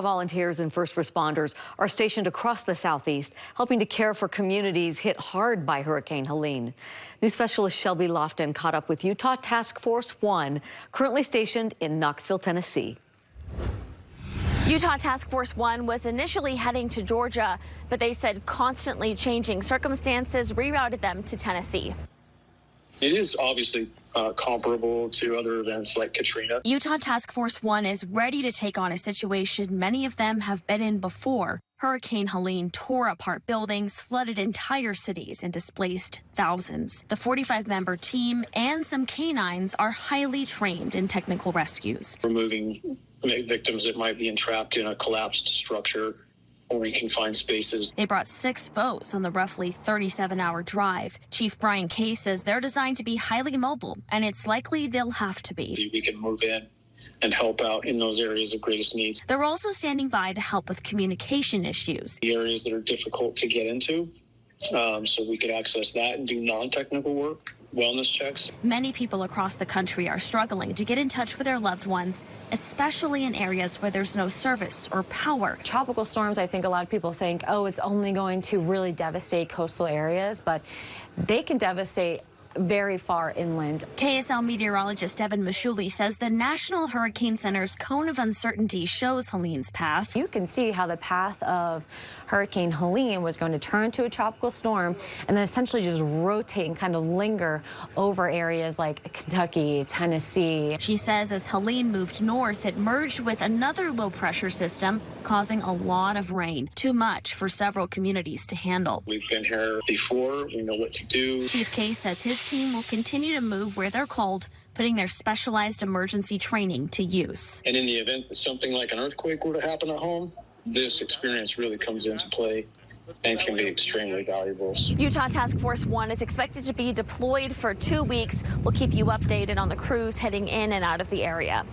Volunteers and first responders are stationed across the southeast, helping to care for communities hit hard by Hurricane Helene. News specialist Shelby Lofton caught up with Utah Task Force 1, currently stationed in Knoxville, Tennessee. Utah Task Force 1 was initially heading to Georgia, but they said constantly changing circumstances rerouted them to Tennessee. It is obviously comparable to other events like Katrina. Utah Task Force 1 is ready to take on a situation many of them have been in before. Hurricane Helene tore apart buildings, flooded entire cities, and displaced thousands. The 45-member team and some canines are highly trained in technical rescues. Removing victims that might be entrapped in a collapsed structure or in confined spaces. They brought 6 boats on the roughly 37-hour drive. Chief Brian Kay says they're designed to be highly mobile, and it's likely they'll have to be. We can move in and help out in those areas of greatest needs. They're also standing by to help with communication issues. The areas that are difficult to get into, so we could access that and do non-technical work. Wellness checks. Many people across the country are struggling to get in touch with their loved ones, especially in areas where there's no service or power. Tropical storms, I think a lot of people think, oh, it's only going to really devastate coastal areas, but they can devastate very far inland. KSL meteorologist Evan Mashuli says the National Hurricane Center's cone of uncertainty shows Helene's path. You can see how the path of Hurricane Helene was going to turn to a tropical storm and then essentially just rotate and kind of linger over areas like Kentucky, Tennessee. She says as Helene moved north, it merged with another low pressure system, causing a lot of rain. Too much for several communities to handle. We've been here before. We know what to do. Chief Kay says his team will continue to move where they're called, putting their specialized emergency training to use. And in the event that something like an earthquake were to happen at home, this experience really comes into play and can be extremely valuable. Utah Task Force 1 is expected to be deployed for 2 weeks. We'll keep you updated on the crews heading in and out of the area.